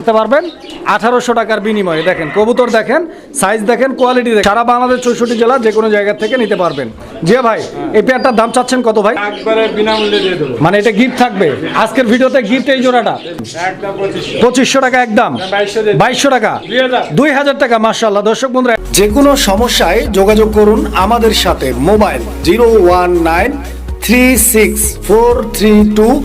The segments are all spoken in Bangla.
করতে পারবেন 1800 টাকার বিনিময়ে। দেখেন কবুতর, দেখেন সাইজ, দেখেন কোয়ালিটি, দেখেন সারা বাংলাদেশ 64 জেলা যে কোনো জায়গা থেকে নিতে পারবেন। জি ভাই, এই পেয়ারটার দাম চাচ্ছেন কত ভাই? একবারে বিনামূল্যে দিয়ে দেবো। মানে এটা গিফট থাকবে আজকের ভিডিওতে, গিফট এই জোড়াটা একদম 2500 2500 টাকা একদম, 2200 টাকা, 2000 টাকা। মাশাআল্লাহ। দর্শক বন্ধুরা, যে কোনো সমস্যায় যোগাযোগ করুন আমাদের সাথে। মোবাইল 01936432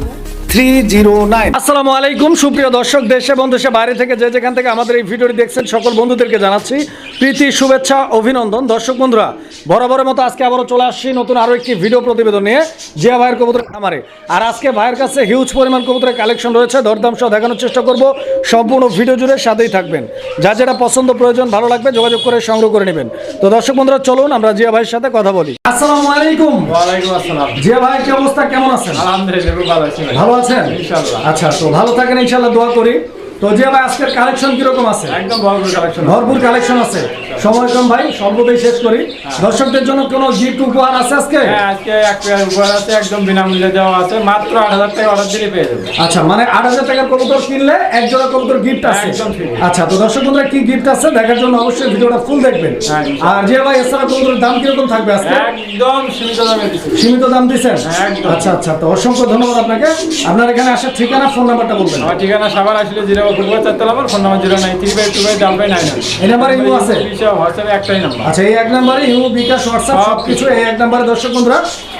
আসসালামু আলাইকুম সুপ্রিয় দর্শক, দেশে এবং দেশে বাইরে থেকে যে যেখান থেকে আমাদের এই ভিডিওটি দেখছেন সকল বন্ধুদেরকে জানাচ্ছি প্রীতি, শুভেচ্ছা, অভিনন্দন। দর্শক বন্ধুরা, বরাবরের মতো আজকে আবারও চলে আসছি নতুন আরও একটি ভিডিও প্রতিবেদন নিয়ে জিয়া ভাইয়ের কবুতরের খামারে। আর আজকে ভাইয়ের কাছে হিউজ পরিমাণ কবুতরের কালেকশন রয়েছে, দরদাম সহ দেখানোর চেষ্টা করব। সম্পূর্ণ ভিডিও জুড়ে সাথেই থাকবেন। যা যেটা পছন্দ প্রয়োজন ভালো লাগবে যোগাযোগ করে সংগ্রহ করে নেবেন। তো দর্শক বন্ধুরা, চলুন আমরা জিয়া ভাইয়ের সাথে কথা বলি। আসসালামু আলাইকুম। ওয়ালাইকুম আসসালাম। জিয়া ভাই, কি অবস্থা, কেমন আছেন? আলহামদুলিল্লাহ খুব ভালো আছি ভাই। ভালো আছেন ইনশাআল্লাহ। আচ্ছা, তো ভালো থাকেন ইনশাআল্লাহ, দোয়া করি। তো জিয়া ভাই, আজকের কালেকশন কিরকম আছে? একদম ভরপুর কালেকশন। ভরপুর কালেকশন আছে। সময় কম ভাই, স্বল্পতেই শেষ করি। দর্শকদের জন্য কোনো গিফট উপহার আছে আজকে? হ্যাঁ, আজকে এক পেয়ার উপহার আছে, একদম বিনামূল্যে দেওয়া আছে। মাত্র 8000 টাকা অর্ডার দিলে পেয়ে যাবেন। আচ্ছা, মানে 8000 টাকার কবুতর কিনলে এক জোড়া কবুতর গিফট আছে। একদম ঠিক। আচ্ছা, তো দর্শক বন্ধুরা, কি গিফট আছে দেখার জন্য অবশ্যই ভিডিওটা ফুল দেখবেন। হ্যাঁ, আর জিয়া ভাই, এছাড়া কবুতরের দাম কিরকম থাকবে আজকে? একদম সীমিত দামে দিচ্ছি। সীমিত দাম দিচ্ছেন? হ্যাঁ, একদম। আচ্ছা আচ্ছা, তো অসংখ্য ধন্যবাদ আপনাকে। আপনার এখানে আসার ঠিকানা, ফোন নাম্বারটা বলবেন। আমার ঠিকানা সাভার আসলে জিরাবা ফুটবল চারতলা, আমার ফোন নাম্বার 093522999। এই নাম্বারে ইমো আছে? হোয়াটসঅ্যাপে একটাই নাম্বার। আচ্ছা, এই এক নাম্বারে ইমো, বিকাশ, হোয়াটসঅ্যাপ সবকিছু এই এক নাম্বারে। দর্শক বন্ধুরা,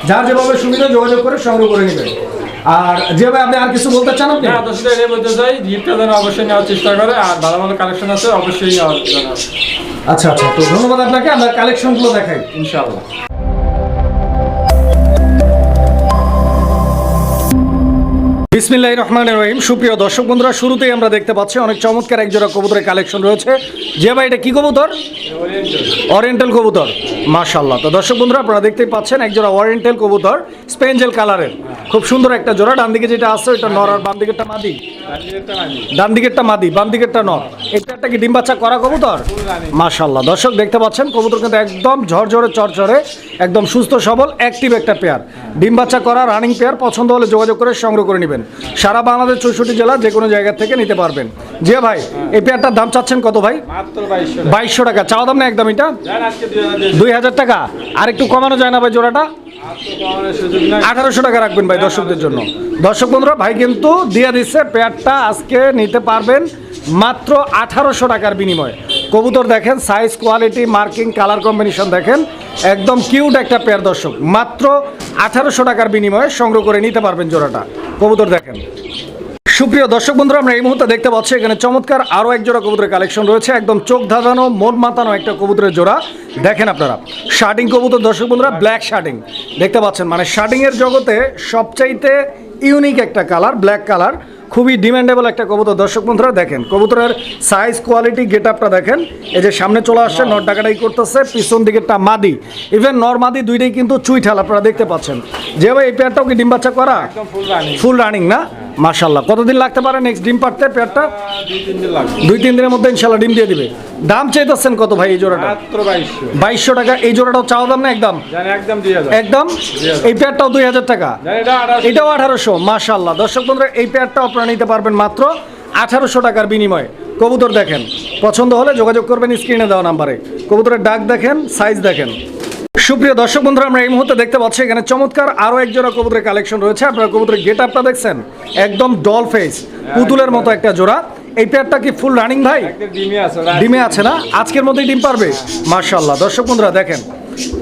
যার যেভাবে সুবিধা যোগাযোগ করে সংগ্রহ করে নেবেন। আর যে ভাই, আপনি আর কিছু বলতে চান? আপনি হ্যাঁ, দর্শকদের এটাই বলতে চাই, গিফটটা যেন অবশ্যই নেওয়ার চেষ্টা করে। আর ভালো ভালো কালেকশন আছে, অবশ্যই নেওয়ার জন্য। আচ্ছা আচ্ছা, তো ধন্যবাদ আপনাকে। আমরা কালেকশনগুলো দেখাই ইনশাআল্লাহ। বিসমিল্লাহির রহমানির রহিম। সুপ্রিয় দর্শক বন্ধুরা, শুরুতেই আমরা দেখতে পাচ্ছি অনেক চমৎকার এক জোড়া কবুতরের কালেকশন রয়েছে। যে ভাই, এটা কি কবুতর? ওরিয়েন্টাল কবুতর। মাশাআল্লাহ। তো দর্শক বন্ধুরা, আপনারা দেখতেই পাচ্ছেন এক জোড়া ওরিয়েন্টাল কবুতর, স্পেঞ্জেল কালারের, খুব সুন্দর একটা জোড়া। ডান দিকে যেটা আছে ওটা নর, আর বাম দিকেরটা মাদি। ডান দিকেরটা মাদি, বাম দিকেরটা নর। এটা একটা কি ডিম বাচ্চা করা কবুতর? মাশাআল্লাহ। দর্শক দেখতে পাচ্ছেন কবুতর কিন্তু একদম ঝরঝরে চরচরে, একদম সুস্থ সবল অ্যাক্টিভ একটা পেয়ার, ডিম বাচ্চা করা রানিং পেয়ার। পছন্দ হলে যোগাযোগ করে সংগ্রহ করে নেবেন। সারা বাংলাদেশ 64 জেলা যে কোনো জায়গা থেকে নিতে পারবেন। জি ভাই, এই পেয়ারটার দাম চাচ্ছেন কত ভাই? মাত্র 2200 2200 টাকা। চাওয়া দাম না একদম? এটা জান আজকে 2000 2000 টাকা। আর একটু কমানো যায় না ভাই জোড়াটা? আজকে কমানোর সুযোগ নাই। 1800 টাকা রাখবেন ভাই দর্শকদের জন্য। দর্শক বন্ধুরা, ভাই কিন্তু দিয়ে দিচ্ছে পেয়ারটা আজকে নিতে পারবেন মাত্র 1800 টাকার বিনিময়ে। কবুতর দেখেন, size, quality, marking, colour combination দেখেন, একদম কিউট একটা পেয়ার। দর্শক, মাত্র 1800 টাকার বিনিময়ে সংগ্রহ করে নিতে পারবেন জোড়াটা। কবুতর দেখেন। সুপ্রিয় দর্শক বন্ধুরা, আমরা এই মুহূর্তে দেখতে পাচ্ছি এখানে চমৎকার আরও এক জোড়া কবুতরের কালেকশন রয়েছে। একদম চোখ ধাঁধানো, মন মাতানো একটা কবুতরের জোড়া। দেখেন আপনারা, শার্টিং কবুতর। দর্শক বন্ধুরা, ব্ল্যাক শার্টিং দেখতে পাচ্ছেন, মানে শার্টিংয়ের জগতে সবচাইতে ইউনিক একটা কালার, ব্ল্যাক কালার, খুবই ডিমান্ডেবল একটা কবুতর। দর্শক বন্ধুরা দেখেন, কবুতরের সাইজ, কোয়ালিটি, গেট আপটা দেখেন। এই যে সামনে চলে আসছে, নর ডাকাটাই করতেছে, পিছন দিকেরটা মাদি। ইভেন নর মাদি দুইটাই কিন্তু চুইঠাল, আপনারা দেখতে পাচ্ছেন। যে ভাই, এই পেয়ারটাও কি ডিম বাচ্চা করা? একদম ফুল রানিং। ফুল রানিং না? মাশাআল্লাহ। কতদিন লাগতে পারে নেক্সট ডিম পাড়তে পেয়ারটা? 2-3 দিন লাগবে। 2-3 দিনের মধ্যে ইনশাআল্লাহ ডিম দিয়ে দিবে। দাম চাইতেছেন কত ভাই এই জোড়াটা? মাত্র 2200। 2200 টাকা। এই জোড়াটাও চাওয়া দাম না একদম? জান একদম 2000। একদম। এই পেয়ারটাও 2000 টাকা। জান এটা 1800। এটাও 1800। মাশাআল্লাহ। দর্শক বন্ধুরা, এই পেয়ারটাও আপনারা নিতে পারবেন মাত্র 1800 টাকার বিনিময়ে। কবুতর দেখেন, পছন্দ হলে যোগাযোগ করবেন স্ক্রিনে দেওয়া নাম্বারে। কবুতরের ডাক দেখেন, সাইজ দেখেন। সুপ্রিয় দর্শক বন্ধুরা, আমরা এই মুহূর্তে দেখতে পাচ্ছি এখানে চমৎকার আরও এক জোড়া কবুতরের কালেকশন রয়েছে। আপনারা কবুতরের গেট আপটা দেখছেন, একদম ডল ফেস, পুতুলের মতো একটা জোড়া। এই পেয়ারটা কি ফুল রানিং ভাই? একদম ডিমে আছে। ডিমে আছে না? আজকের মধ্যেই ডিম পারবে? মাশাআল্লাহ। দর্শক বন্ধুরা দেখেন,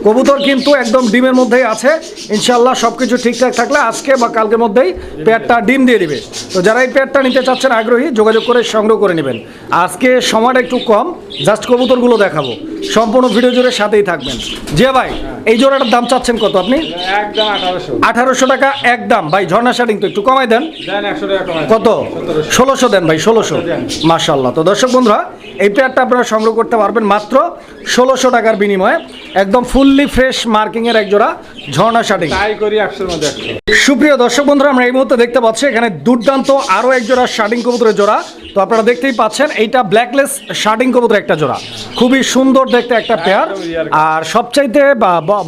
কবুতর কিন্তু একদম ডিমের মধ্যেই আছে। ইনশাআল্লাহ সব কিছু ঠিকঠাক থাকলে আজকে বা কালকের মধ্যেই পেয়ারটা ডিম দিয়ে দিবে। তো যারা এই পেয়ারটা নিতে চাচ্ছেন আগ্রহী, যোগাযোগ করে সংগ্রহ করে নেবেন। আজকে সময়টা একটু কম, জাস্ট কবুতরগুলো দেখাবো। সম্পূর্ণ ভিডিও জুড়ে সাথেই থাকবেন। যে ভাই, এই জোড়াটার দাম চাচ্ছেন কত আপনি? একদম 1800। 1800 টাকা একদম। ভাই ঝর্ণা শার্টিং তো একটু কমাই দেন। জান 100 টাকা কমাই। কত? 1600 দেন ভাই, 1600। মাশাআল্লাহ। তো দর্শক বন্ধুরা, এই পেয়ারটা আপনারা সংগ্রহ করতে পারবেন মাত্র 1600 টাকার বিনিময়ে। একদম ফুললি ফ্রেশ মার্কিং এর এক জোড়া ঝর্ণা শার্টিং। ট্রাই করি 100 মধ্যে 100। সুপ্রিয় দর্শক বন্ধুরা, আমরা এই মুহূর্তে দেখতে পাচ্ছি এখানে দুর্দান্ত আরো এক জোড়া শার্টিং কবুতরের জোড়া। তো আপনারা দেখতেই পাচ্ছেন এইটা ব্ল্যাকলেস শার্টিং কবুতরের একটা জোড়া, খুবই সুন্দর দেখতে একটা পেয়ার। আর সবচাইতে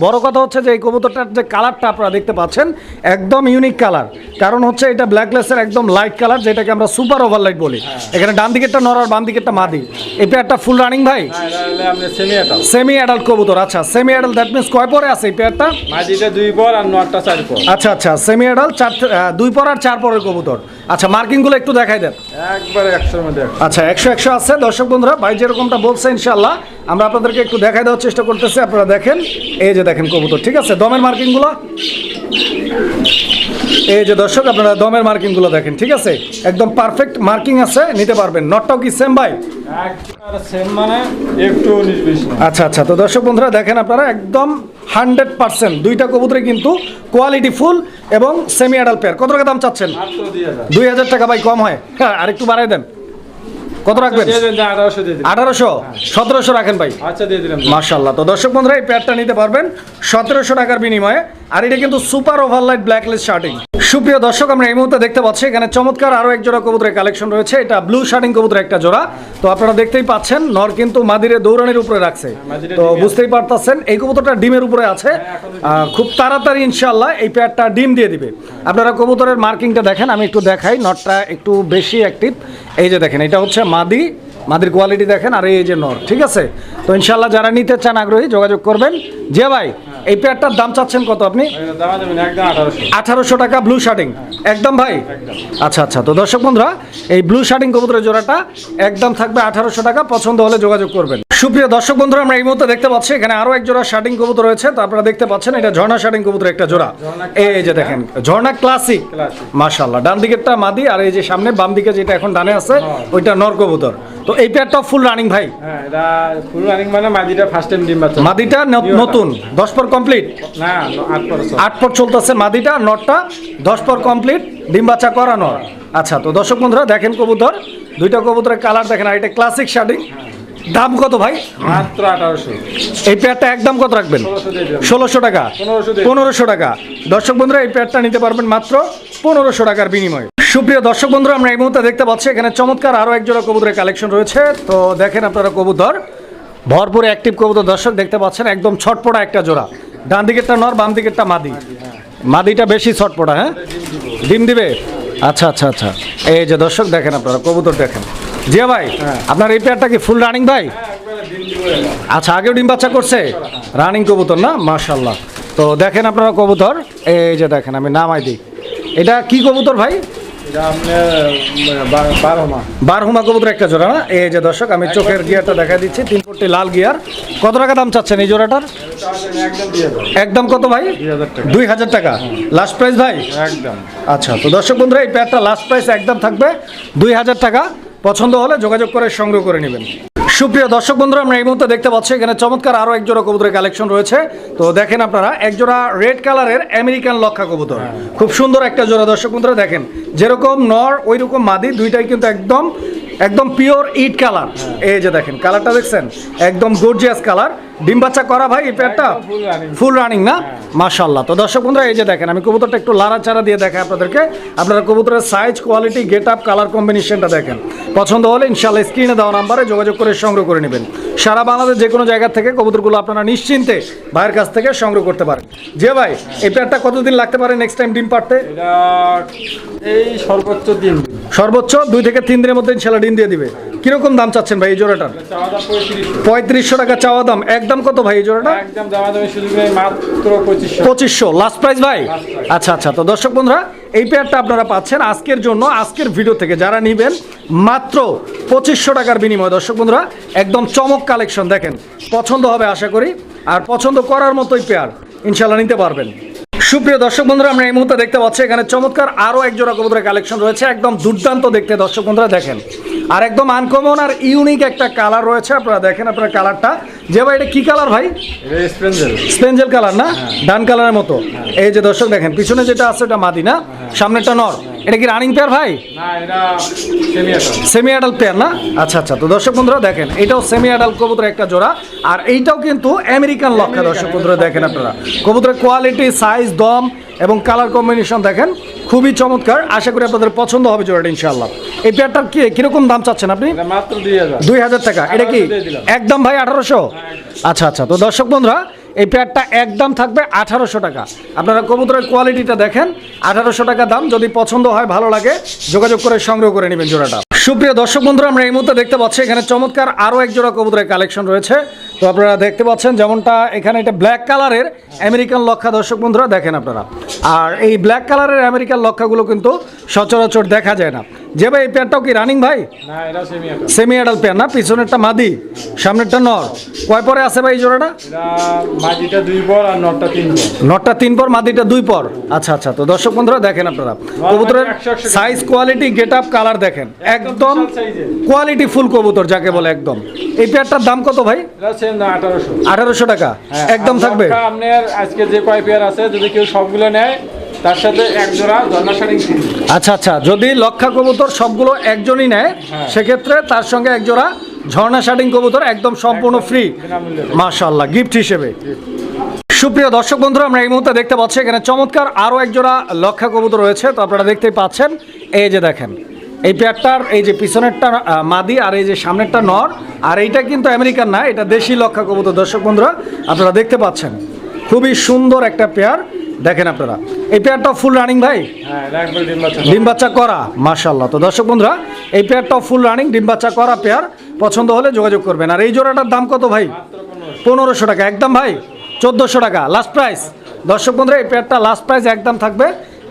বড় কথা হচ্ছে যে এই কবুতরটার যে কালারটা আপনারা দেখতে পাচ্ছেন একদম ইউনিক কালার, কারণ হচ্ছে এটা ব্ল্যাকলেসের একদম লাইট কালার, যেটাকে আমরা সুপার ওভারলাইট বলি। এখানে ডান দিকেরটা নর আর বাম দিকেরটা মাদি। এই পেয়ারটা ফুল রানিং ভাই, আপনি সেমি অ্যাডাল্ট। সেমি অ্যাডাল্ট কবুতর। আচ্ছা সেমি অ্যাডাল্ট, দ্যাট মিন্স কয় পরে আছে এই পেয়ারটা? মাঝিটা 2 পর আর নটটা 4 পর। আচ্ছা আচ্ছা, সেমি অ্যাডাল্ট 2 পর আর 4 পরের কবুতর। আচ্ছা মার্কিংগুলো একটু দেখাই দেন। একবারে 100 মধ্যে 100। আচ্ছা 100 আছে দর্শক বন্ধুরা, ভাই যেরকমটা বলছে ইনশাআল্লাহ আমরা আপনাদেরকে একটু দেখাই দেওয়ার চেষ্টা করতেছি। আপনারা দেখেন, এই যে দেখেন কবুতর, ঠিক আছে? দমের মার্কিংগুলো এই যে দর্শক, আপনারা দমের মার্কিংগুলো দেখেন, ঠিক আছে? একদম পারফেক্ট মার্কিং আছে, নিতে পারবেন। নটটাও কি সেম ভাই? একবারে সেম, মানে একটু 19-20 না। আচ্ছা আচ্ছা, তো দর্শক বন্ধুরা দেখেন আপনারা একদম 100% দুইটা কবুতরে কিন্তু কোয়ালিটি ফুল এবং সেমি অ্যাডাল্ট পেয়ার। কত টাকা দাম চাচ্ছেন? মাত্র 2000। 2000 টাকা ভাই, কম হয়? হ্যাঁ, আর একটু বাড়াই দেন। কত রাখবেন? দিয়ে দেন, 1800 দিয়ে দিন। 1800, 1700 রাখেন ভাই। আচ্ছা দিয়ে দিলাম। মাশাআল্লাহ, তো দর্শক বন্ধুরা এই পেয়ারটা নিতে পারবেন 1700 টাকার বিনিময়ে। আর এটা কিন্তু সুপার ওভারলাইট ব্ল্যাকলেস শার্টিং। সুপ্রিয় দর্শক, আমরা এই মুহূর্তে দেখতে পাচ্ছি এখানে চমৎকার আরো এক জোড়া কবুতরের কালেকশন রয়েছে। এটা ব্লু শার্টিং কবুতরের একটা জোড়া। তো আপনারা দেখতেই পাচ্ছেন নর কিন্তু মাদিরে দৌড়ানির উপরে রাখছে, তো বুঝতেই পারতেছেন এই কবুতরটা ডিমের উপরে আছে। খুব তাড়াতাড়ি ইনশাআল্লাহ এই পেয়ারটা ডিম দিয়ে দিবে। আপনারা কবুতরের মার্কিংটা দেখেন, আমি একটু দেখাই। নটটা একটু বেশি অ্যাক্টিভ। এই যে দেখেন, এটা হচ্ছে মাদি, মাদির কোয়ালিটি দেখেন, আর এই যে নর, ঠিক আছে? তো ইনশাআল্লাহ যারা নিতে চান আগ্রহী যোগাযোগ করবেন। যে ভাই এই পেয়ারটার দাম চাচ্ছেন কত আপনি? দাম দেবেন একদম 1800। 1800 টাকা ব্লু শার্টিং একদম ভাই। আচ্ছা আচ্ছা, তো দর্শক বন্ধুরা এই ব্লু শার্টিং কবুতরের জোড়াটা একদম থাকবে 1800 টাকা, পছন্দ হলে যোগাযোগ করবেন। সুপ্রিয় দর্শক বন্ধুরা, আমরা এই মুহূর্তে দেখতে পাচ্ছি এখানে আরো এক জোড়া শার্টিং কবুতর রয়েছে। তো আপনারা দেখতে পাচ্ছেন এটা ঝর্ণা শার্টিং কবুতরের একটা জোড়া। এই যে দেখেন ঝর্ণা ক্লাসিক, মাশাআল্লাহ। ডান দিকেরটা মাদি, আর এই যে সামনে বাম দিকে যেটা এখন ডানে আছে ওইটা নর কবুতর। তো এই পেয়ারটা ফুল রানিং ভাই? হ্যাঁ, এটা ফুল রানিং, মানে মাদিটা ফার্স্ট টাইম ডিম বাচ্চা। মাদিটা নতুন 10 পর কমপ্লিট না, 8 পর। 8 পর চলতেছে মাদিটা, নটটা 10 পর কমপ্লিট, ডিম বাচ্চা করানো। আচ্ছা, তো দর্শক বন্ধুরা দেখেন কবুতর, দুইটা কবুতরের কালার দেখেন। আর এটা ক্লাসিক শার্টিং। দাম কত ভাই? মাত্র 1800। এই পেয়ারটা একদম কত রাখবেন? 1600 টাকা। 1500 টাকা। দর্শক বন্ধুরা এই পেয়ারটা নিতে পারবেন মাত্র 1500 টাকার বিনিময়ে। সুপ্রিয় দর্শক বন্ধুরা, আমরা এই মুহূর্তে দেখতে পাচ্ছি এখানে চমৎকার আরো এক জোড়া কবুতরের কালেকশন রয়েছে। তো দেখেন আপনারা কবুতর, ভরপুর অ্যাক্টিভ কবুতর দর্শক দেখতে পাচ্ছেন, একদম ছটপটা একটা জোড়া। ডান দিকেরটা নর, বাম দিকেরটা মাদি। মাদিটা বেশি ছটপটা, হ্যাঁ ডিম দিবে। আচ্ছা আচ্ছা আচ্ছা, এই যে দর্শক দেখেন আপনারা কবুতর দেখেন। জি ভাই, আপনার এই পেয়ারটা কি ফুল রানিং ভাই? আচ্ছা, আগেও ডিম বাচ্চা করছে, রানিং কবুতর না? মাশাআল্লাহ। তো দেখেন আপনারা কবুতর, এই যে দেখেন, আমি নামাই দিই। এটা কি কবুতর ভাই? এটা আপনার বারহুমা কবুতর একটা জোড়া না? এই যে দর্শক আমি চোখের গিয়ারটা দেখা দিচ্ছি, 3 পট্টি লাল গিয়ার। কত টাকা দাম চাচ্ছেন এই জোড়াটার? একদম দিয়ে দাও। একদম কত ভাই? 2000 টাকা। 2000 টাকা লাস্ট প্রাইস ভাই? একদম। আচ্ছা, তো দর্শক বন্ধুরা এই পেয়ারটা লাস্ট প্রাইস একদম থাকবে 2000 টাকা, পছন্দ হলে যোগাযোগ করে সংগ্রহ করে নেবেন। সুপ্রিয় দর্শক বন্ধুরা, আমরা এই মুহূর্তে দেখতে পাচ্ছি এখানে চমৎকার আরো এক জোড়া কবুতরের কালেকশন রয়েছে। তো দেখেন আপনারা এক জোড়া রেড কালারের আমেরিকান লক্ষা কবুতর, খুব সুন্দর একটা জোড়া। দর্শক বন্ধুরা দেখেন, যেরকম নর ওই রকম মাদি, দুইটাই কিন্তু একদম পিওর ইট কালার। এই যে দেখেন কালারটা দেখছেন, একদম গর্জিয়াস কালার। ডিম বাচ্চা করা ভাই এই পেয়ারটা? ফুল রানিং না? মাশাআল্লাহ। তো দর্শক বন্ধুরা এই যে দেখেন, আমি কবুতরটা একটু লাড়াচাড়া দিয়ে দেখাই আপনাদেরকে। আপনারা কবুতরের size, quality, get up, colour কম্বিনেশনটা দেখেন। পছন্দ হলে ইনশাআল্লাহ স্ক্রিনে দেওয়া নাম্বারে যোগাযোগ করে সংগ্রহ করে নেবেন। সারা বাংলাদেশ যে কোনো জায়গা থেকে কবুতরগুলো আপনারা নিশ্চিন্তে ভাইয়ের কাছ থেকে সংগ্রহ করতে পারেন। যে ভাই এই পেয়ারটা কতদিন লাগতে পারে নেক্সট টাইম ডিম পাড়তে? এটা এই সর্বোচ্চ দিন, সর্বোচ্চ 2 থেকে 3 দিনের মধ্যে ইনশাআল্লাহ ডিম দিয়ে দিবে। কিরকম দাম চাচ্ছেন ভাই এই জোড়াটার? 3500 টাকা চাওয়া দাম। একদম কত ভাই এই জোড়াটা? একদম দাম দেবে সুযোগ নেই, মাত্র 2500 লাস্ট প্রাইস ভাই। আচ্ছা আচ্ছা, তো দর্শক বন্ধুরা এই পেয়ারটা আপনারা পাচ্ছেন আজকের জন্য, আজকের ভিডিও থেকে যারা নেবেন মাত্র 2500 টাকার বিনিময়ে। দর্শক বন্ধুরা একদম চমক কালেকশন দেখেন, পছন্দ হবে আশা করি। আর পছন্দ করার মতোই পেয়ার ইনশাআল্লাহ নিতে পারবেন। সুপ্রিয় দর্শক বন্ধুরা, আমরা এই মুহূর্তে দেখতে পাচ্ছি এখানে চমৎকার আরো এক জোড়া কবুতরের কালেকশন রয়েছে, একদম দুর্দান্ত দেখতে দর্শক বন্ধুরা দেখেন। আর একদম আনকমন আর ইউনিক একটা কালার রয়েছে, আপনারা দেখেন, আপনার কালারটা যে ভাই এটা কি কালার ভাই? এটা স্পেঞ্জেল। স্পেঞ্জেল কালার না, ডান কালারের মতো। এই যে দর্শক দেখেন পিছনে যেটা আছে এটা মাদি না, সামনেটা নর। এটা কি রানিং পেয়ার ভাই? না, এটা semi adult. Semi adult pair না? আচ্ছা আচ্ছা। তো দর্শক বন্ধুরা দেখেন এটাও সেমি অ্যাডাল্ট কবুতর একটা জোড়া, আর এইটাও কিন্তু আমেরিকান লক্ষা। দর্শক বন্ধুরা দেখেন আপনারা কবুতরের কোয়ালিটি, সাইজ, দম এবং কালার কম্বিনেশন দেখেন খুবই চমৎকার। আশা করি আপনাদের পছন্দ হবে জোড়াটা ইনশাআল্লাহ। এই পেয়ারটার কি কিরকম দাম চাচ্ছেন আপনি? এটা মাত্র 2000। 2000 টাকা। এটা কি একদম ভাই 1800? আচ্ছা আচ্ছা। তো দর্শক বন্ধুরা এই পেয়ারটা একদম থাকবে 1800 টাকা। আপনারা কবুতরের কোয়ালিটিটা দেখেন, 1800 টাকা দাম। যদি পছন্দ হয়, ভালো লাগে, যোগাযোগ করে সংগ্রহ করে নেবেন জোড়াটা। সুপ্রিয় দর্শক বন্ধুরা আমরা এই মুহূর্তে দেখতে পাচ্ছি এখানে চমৎকার আরও এক জোড়া কবুতরের কালেকশন রয়েছে। তো আপনারা দেখতে পাচ্ছেন যেমনটা এখানে এটা ব্ল্যাক কালারের আমেরিকান লক্ষা। দর্শক বন্ধুরা দেখেন আপনারা, আর এই ব্ল্যাক কালারের আমেরিকান লক্ষাগুলো কিন্তু সচরাচর দেখা যায় না। যে ভাই এই পেয়ারটাও কি রানিং ভাই? না, এটা semi adult. Semi adult pair না, পিছনেরটা মাদি, সামনেরটা নর। কয় পরে আছে ভাই এই জোড়াটা? এটা মাদিটা 2 পর আর নটটা 3 পর। নটটা 3 পর, মাদিটা 2 পর। আচ্ছা আচ্ছা। তো দর্শক বন্ধুরা দেখেন আপনারা কবুতরের 100 size, quality, get up, colour দেখেন একদম কোয়ালিটি ফুল কবুতর যাকে বলে একদম। এই পেয়ারটার দাম কত ভাই? এটা সেম না 1800। 1800 টাকা একদম আর থাকবে। লক্ষা আপনার আজকে যে কয় পেয়ার আছে, যদি কেউ সবগুলো নেয় তার সাথে এক জোড়া ঝর্ণা শাড়ি ফ্রি। আচ্ছা আচ্ছা। যদি লক্ষা কবুতর সবগুলো একজনই নেয় সেক্ষেত্রে তার সঙ্গে এক জোড়া ঝর্ণা শাটিং কবুতর একদম সম্পূর্ণ ফ্রি, মাশাআল্লাহ, গিফট হিসেবে। সুপ্রিয় দর্শক বন্ধুরা আমরা এই মুহূর্তে দেখতে পাচ্ছি এখানে চমৎকার আরও এক জোড়া লক্ষা কবুতর রয়েছে। তো আপনারা দেখতেই পাচ্ছেন, এই যে দেখেন এই পেয়ারটার এই যে পিছনেরটা মাদি আর এই যে সামনেরটা নর, আর এইটা কিন্তু আমেরিকান না, এটা দেশি লক্ষা কবুতর। দর্শক বন্ধুরা আপনারা দেখতে পাচ্ছেন খুবই সুন্দর একটা পেয়ার দেখেন আপনারা। এই পেয়ারটাও ফুল রানিং ভাই? হ্যাঁ, এটা একবার ডিম বাচ্চা। ডিম বাচ্চা করা, মাশাআল্লাহ। তো দর্শক বন্ধুরা এই পেয়ারটাও ফুল রানিং, ডিম বাচ্চা করা পেয়ার। পছন্দ হলে যোগাযোগ করবেন। আর এই জোড়াটার দাম কত ভাই? 1500 টাকা একদম ভাই। 1400 টাকা লাস্ট প্রাইস। দর্শক বন্ধুরা এই পেয়ারটা লাস্ট প্রাইস একদম থাকবে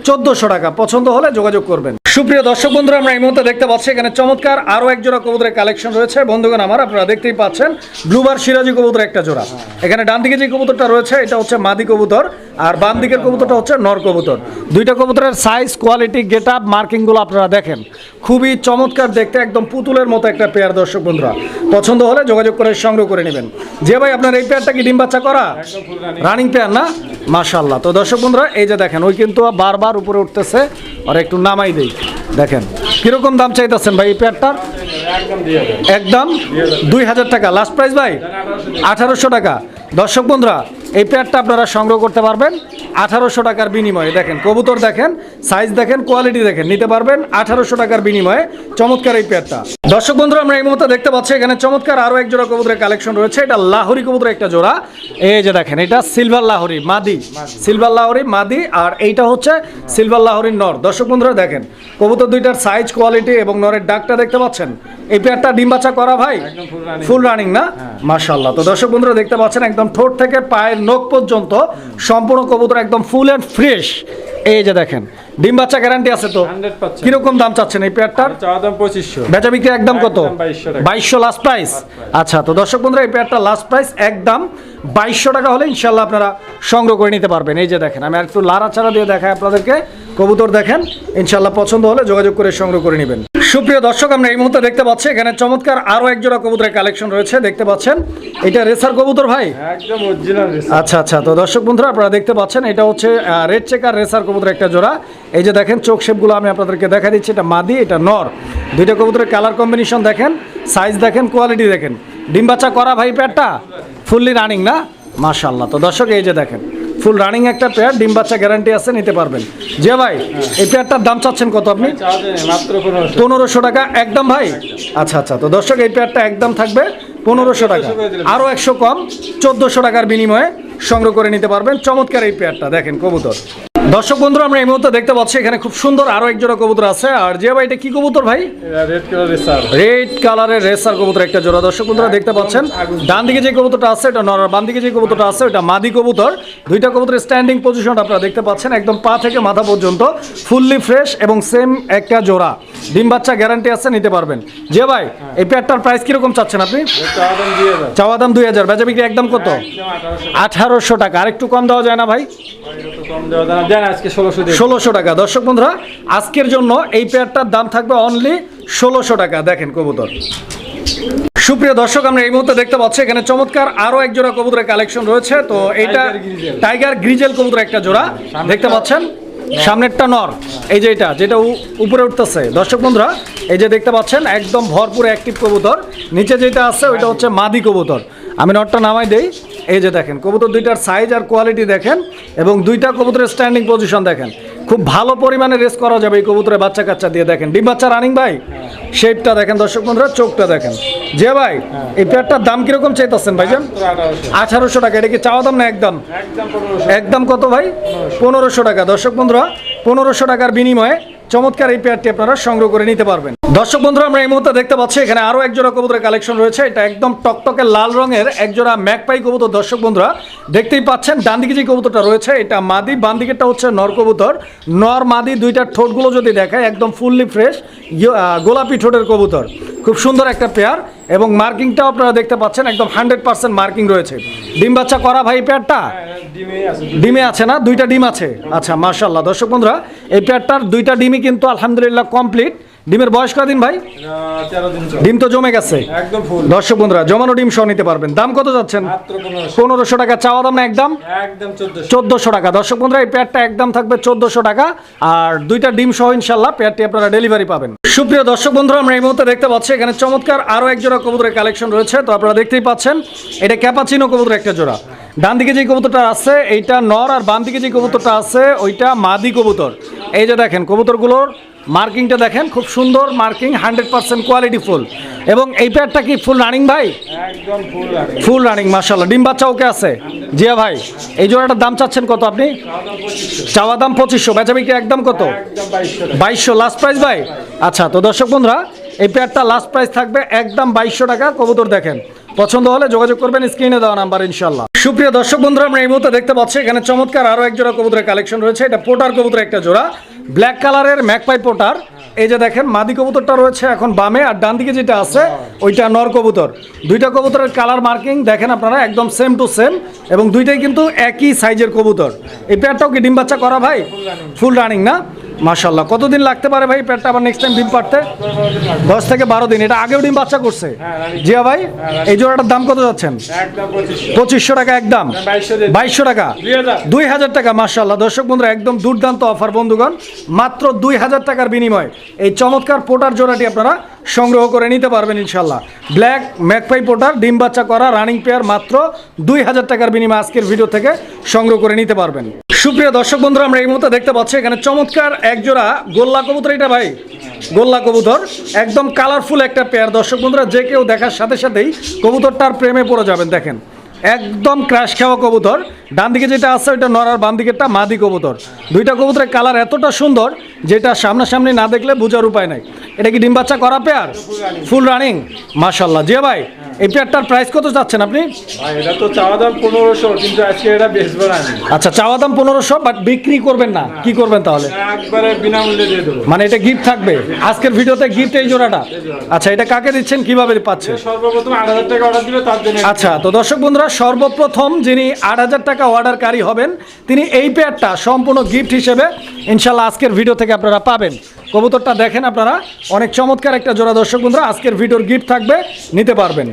1400 টাকা। পছন্দ হলে যোগাযোগ করবেন। সুপ্রিয় দর্শক বন্ধুরা আমরা এই মুহূর্তে দেখতে পাচ্ছি এখানে চমৎকার আরও এক জোড়া কবুতরের কালেকশন রয়েছে। বন্ধুগণ আমার আপনারা দেখতেই পাচ্ছেন ব্লুবার সিরাজি কবুতর একটা জোড়া। এখানে ডান দিকে যে কবুতরটা রয়েছে এটা হচ্ছে মাদি কবুতর, আর বাম দিকের কবুতরটা হচ্ছে নর কবুতর। দুইটা কবুতরের সাইজ, কোয়ালিটি, গেট আপ, মার্কিংগুলো আপনারা দেখেন খুবই চমৎকার দেখতে, একদম পুতুলের মতো একটা পেয়ার। দর্শক বন্ধুরা পছন্দ হলে যোগাযোগ করে সংগ্রহ করে নেবেন। যে ভাই আপনার এই পেয়ারটা কি ডিম বাচ্চা করা? রানিং পেয়ার না, মাশাআল্লাহ। তো দর্শক বন্ধুরা এই যে দেখেন ওই কিন্তু বারবার উপরে উঠতেছে, আর একটু নামাই দেই দেখেন কিরকম দাম চাইতেছেন ভাই এই পেয়ারটার? একদম 2000 টাকা লাস্ট প্রাইস ভাই 1800 টাকা। দর্শক বন্ধুরা এই পেয়ারটা আপনারা সংগ্রহ করতে পারবেন 1800 টাকার বিনিময়ে। দেখেন কবুতর দেখেন, সাইজ দেখেন, কোয়ালিটি দেখেন, নিতে পারবেন 1800 টাকার বিনিময়ে চমৎকার এই পেয়ারটা। দর্শক বন্ধুরা আমরা এই মুহূর্তে দেখতে পাচ্ছি এখানে চমৎকার আরও এক জোড়া কবুতরের কালেকশন রয়েছে। এটা লাহোরি কবুতর একটা জোড়া। এই যে দেখেন এটা সিলভার লাহোরি মাদি, সিলভার লাহোরি মাদি, আর এইটা হচ্ছে সিলভার লাহোরির নর। দর্শক বন্ধুরা দেখেন কবুতর দুইটার সাইজ, কোয়ালিটি এবং নরের ডাকটা দেখতে পাচ্ছেন। এই পেয়ারটা ডিম বাচ্চা করা ভাই? ফুল রানিং না, মাশাআল্লাহ। তো দর্শক বন্ধুরা দেখতে পাচ্ছেন একদম ঠোঁট থেকে পায়ের নখ পর্যন্ত সম্পূর্ণ কবুতর একদম ফুল এন্ড ফ্রেশ। এই যে দেখেন ডিম বাচ্চা গ্যারান্টি আছে তো? 100%। কিরকম দাম চাচ্ছেন এই পেয়ারটার? চাওয়া দাম 2500। বেচা বিক্রি একদম কত? 2200 লাস্ট প্রাইস। আচ্ছা। তো দর্শক বন্ধুরা এই পেয়ারটা লাস্ট প্রাইস একদম 2200 টাকা হলে ইনশাল্লাহ আপনারা সংগ্রহ করে নিতে পারবেন। এই যে দেখেন আমি আর একটু লাড়াচাড়া দিয়ে দেখাই আপনাদেরকে, কবুতর দেখেন ইনশাল্লাহ পছন্দ হলে যোগাযোগ করে সংগ্রহ করে নেবেন। সুপ্রিয় দর্শক আমরা এই মুহূর্তে দেখতে পাচ্ছি এখানে চমৎকার আরও এক জোড়া কবুতরের কালেকশন রয়েছে। দেখতে পাচ্ছেন এটা রেসার কবুতর ভাই? একদম অরিজিনাল রেসার। আচ্ছা আচ্ছা। তো দর্শক বন্ধুরা আপনারা দেখতে পাচ্ছেন এটা হচ্ছে রেড চেকার রেসার কবুতর একটা জোড়া। এই যে দেখেন চোখ শেপগুলো আমি আপনাদেরকে দেখা দিচ্ছি, এটা মাদি, এটা নর। দুইটা কবুতরের কালার কম্বিনেশন দেখেন, সাইজ দেখেন, কোয়ালিটি দেখেন। ডিম বাচ্চা করা ভাই পেয়ারটা? ফুললি রানিং না, মাশাআল্লাহ। তো দর্শক এই যে দেখেন ফুল রানিং একটা পেয়ার, ডিম বাচ্চা গ্যারান্টি আছে, নিতে পারবেন। যে ভাই এই পেয়ারটার দাম চাচ্ছেন কত আপনি? মাত্র 1500 টাকা একদম ভাই। আচ্ছা আচ্ছা। তো দর্শক এই পেয়ারটা একদম থাকবে 1500 টাকা, আরও 100 কম 1400 টাকার বিনিময়ে সংগ্রহ করে নিতে পারবেন চমৎকার এই পেয়ারটা। দেখেন কবুতর। দর্শক বন্ধুরা আমরা এই মুহূর্তে দেখতে পাচ্ছি এখানে খুব সুন্দর আরো এক জোড়া কবুতর আছে। আর যে ভাই এটা কি কবুতর ভাই? রেড কালার রেসার, রেড কালারের রেসার কবুতর একটা জোড়া। দর্শক বন্ধুরা দেখতে পাচ্ছেন ডান দিকে যে কবুতরটা আছে এটা নর, বাম দিকে যে কবুতরটা আছে এটা মাদি কবুতর। দুইটা কবুতরের স্ট্যান্ডিং পজিশন আপনারা দেখতে পাচ্ছেন, একদম পা থেকে মাথা পর্যন্ত ফুললি ফ্রেশ এবং সেম একটা জোড়া। ডিম বাচ্চা গ্যারান্টি আছে, নিতে পারবেন। যে ভাই এই পেয়ারটার প্রাইস কিরকম চাচ্ছেন আপনি? চাওয়া দাম 2000, বেচা বিক্রি একদম কত? 1800 টাকা। আর একটু কম দেওয়া যায় না ভাই? 1600 টাকা। দর্শক বন্ধুরা আজকের জন্য এই পেয়ারটার দাম থাকবে অনলি 1600 টাকা। দেখেন কবুতর। সুপ্রিয় দর্শক, আমরা এই মুহূর্তে দেখতে পাচ্ছি এখানে চমৎকার আরো এক জোড়া কবুতরের কালেকশন রয়েছে। তো এইটা টাইগার গ্রিজেল কবুতর একটা জোড়া দেখতে পাচ্ছেন, সামনেরটা নর, এই যে এটা যেটা উপরে উঠতেছে দর্শক বন্ধুরা, এই যে দেখতে পাচ্ছেন একদম ভরপুর অ্যাক্টিভ কবুতর। নিচে যেটা আছে ওইটা হচ্ছে মাদি কবুতর। আমি নটটা নামাই দেই, এই যে দেখেন কবুতর দুইটার সাইজ আর কোয়ালিটি দেখেন, এবং দুইটা কবুতরের স্ট্যান্ডিং পজিশন দেখেন। খুব ভালো পরিমাণে রেস করা যাবে এই কবুতরের বাচ্চা কাচ্চা দিয়ে। দেখেন ডিম বাচ্চা রানিং ভাই, শেপটা দেখেন দর্শক বন্ধুরা, চোখটা দেখেন। যে ভাই এই পেয়ারটার দাম কিরকম চাইতেছেন ভাইজান? 1800 টাকা। এটা কি চাওয়া দাম না একদম? একদম কত ভাই? 1500 টাকা। দর্শক বন্ধুরা 1500 টাকার বিনিময়ে চমৎকার এই পেয়ারটি আপনারা সংগ্রহ করে নিতে পারবেন। দর্শক বন্ধুরা আমরা এই মুহূর্তে দেখতে পাচ্ছি এখানে আরো এক জোড়া কবুতরের কালেকশন রয়েছে। এটা একদম টকটকে লাল রঙের এক জোড়া ম্যাকপাই কবুতর। দর্শক বন্ধুরা দেখতেই পাচ্ছেন ডান দিকে যে কবুতরটা রয়েছে এটা মাদি, বাম দিকেরটা হচ্ছে নর কবুতর। নর মাদি দুইটার ঠোঁটগুলো যদি দেখায় একদম ফুললি ফ্রেশ গোলাপি ঠোঁটের কবুতর। খুব সুন্দর একটা পেয়ার, এবং মার্কিংটাও আপনারা দেখতে পাচ্ছেন একদম 100% মার্কিং রয়েছে। ডিম বাচ্চা করা ভাই এই পেয়ারটা? ডিমে আছে না? দুইটা ডিম আছে। আচ্ছা মাশাআল্লাহ। দর্শক বন্ধুরা এই পেয়ারটার দুইটা ডিমই কিন্তু আলহামদুলিল্লাহ কমপ্লিট। ডিমের বয়স কদিন ভাই? 13 দিন। ডিম তো জমে গেছে একদম ফুল। দর্শক বন্ধুরা জমানো ডিম সহ নিতে পারবেন। দাম কত যাচ্ছেন? মাত্র 1500 টাকা। চাওয়া দাম না একদম? একদম 1400। 1400 টাকা। দর্শক বন্ধুরা এই পেয়ারটা একদম থাকবে 1400 টাকা, আর দুইটা ডিম সহ ইনশাল্লাহ পেয়ারটি আপনারা ডেলিভারি পাবেন। সুপ্রিয় দর্শক বন্ধুরা আমরা এই মুহূর্তে দেখতে পাচ্ছি এখানে চমৎকার আরো এক জোড়া কবুতরের কালেকশন রয়েছে। তো আপনারা দেখতেই পাচ্ছেন এটা ক্যাপাচিনো কবুতর একটা জোড়া। ডান দিকে যে কবুতরটা আছে এইটা নর, আর বাম দিকে যে কবুতরটা আছে ওইটা মাদি কবুতর। এই যে দেখেন কবুতরগুলোর মার্কিংটা দেখেন, খুব সুন্দর মার্কিং, 100% কোয়ালিটি ফুল। এবং এই পেয়ারটা কি ফুল রানিং ভাই? একদম ফুল রানিং। ফুল রানিং মাশাআল্লাহ। ডিম বাচ্চা ওকে আছে? জিয়া ভাই এই জোড়াটার দাম চাচ্ছেন কত আপনি? চাওয়া দাম 2500, বেচা বিক্রি একদম কত? একদম 2200। 2200 লাস্ট প্রাইস ভাই? আচ্ছা তো দর্শক বন্ধুরা এই পেয়ারটা লাস্ট প্রাইস থাকবে একদম 2200 টাকা। কবুতর দেখেন, পছন্দ হলে যোগাযোগ করবেন স্ক্রিনে দেওয়া নাম্বার ইনশাল্লাহ। সুপ্রিয় দর্শক বন্ধুরা আমরা এই মুহূর্তে দেখতে পাচ্ছি এখানে চমৎকার আরো এক জোড়া কবুতরের কালেকশন রয়েছে। এটা পোটার কবুতর একটা জোড়া, ব্ল্যাক কালারের ম্যাকপাই পোটার। এই যে দেখেন মাদি কবুতরটা রয়েছে এখন বামে, আর ডান দিকে যেটা আছে ওইটা নর কবুতর। দুইটা কবুতরের কালার মার্কিং দেখেন আপনারা একদম সেম টু সেম, এবং দুইটাই কিন্তু একই সাইজের কবুতর। এই পেয়ারটাও কি ডিম বাচ্চা করা ভাই? ফুল রানিং না? মাশাআল্লাহ। কতদিন লাগতে পারে ভাই পেয়ারটা আবার নেক্সট টাইম ডিম পাড়তে? 10 থেকে 12 দিন। এটা আগেও ডিম বাচ্চা করছে? জিয়া ভাই এই জোড়াটার দাম কত যাচ্ছেন? একদম 2500। 2500 টাকা একদম? 2200 টাকা। 2000 টাকা। মাশাআল্লাহ দর্শক বন্ধুরা একদম দুর্দান্ত অফার বন্ধুগণ, মাত্র 2000 টাকার বিনিময়ে এই চমৎকার পোটার জোড়াটি আপনারা সংগ্রহ করে নিতে পারবেন ইনশাল্লাহ। ব্ল্যাক ম্যাকপাই পোটার ডিম বাচ্চা করা রানিং পেয়ার মাত্র 2000 টাকার বিনিময়ে আজকের ভিডিও থেকে সংগ্রহ করে নিতে পারবেন। সুপ্রিয় দর্শক বন্ধুরা আমরা এই মুহূর্তে দেখতে পাচ্ছি এখানে চমৎকার এক জোড়া গোল্লা কবুতর। এটা ভাই গোল্লা কবুতর একদম কালারফুল একটা পেয়ার। দর্শক বন্ধুরা যে কেউ দেখার সাথে সাথেই কবুতরটার প্রেমে পড়ে যাবেন। দেখেন একদম ক্র্যাশ খাওয়া কবুতর। ডান দিকে যেটা আছে ওইটা নর, আর বাম দিকেরটা মাদি কবুতর। দুইটা কবুতরের কালার এতটা সুন্দর যেটা সামনাসামনি না দেখলে বোঝার উপায় নাই। এটা কি ডিম বাচ্চা করা পেয়ার? ফুল রানিং মাশাআল্লাহ। জিয়া ভাই এই পেয়ারটার প্রাইস কত যাচ্ছেন আপনি? ভাই এটা তো চাওয়া দাম 1500, কিন্তু আজকে এটা বেচবো না আমি। আচ্ছা চাওয়া দাম 1500, বাট বিক্রি করবেন না? কি করবেন তাহলে? একবারে বিনামূল্যে দিয়ে দেবো। মানে এটা গিফট থাকবে আজকের ভিডিওতে, গিফট এই জোড়াটা? আচ্ছা এটা কাকে দিচ্ছেন, কিভাবে পাচ্ছে? সর্বপ্রথম 8000 টাকা অর্ডার দিলে তার জন্য। আচ্ছা তো দর্শক বন্ধুরা সর্বপ্রথম যিনি 8000 টাকা অর্ডারকারী হবেন তিনি এই পেয়ারটা সম্পূর্ণ গিফট হিসেবে ইনশাল্লাহ আজকের ভিডিও থেকে আপনারা পাবেন। কবুতরটা দেখেন আপনারা, অনেক চমৎকার একটা জোড়া। দর্শক বন্ধুরা আজকের ভিডিওর গিফট থাকবে, নিতে পারবেন।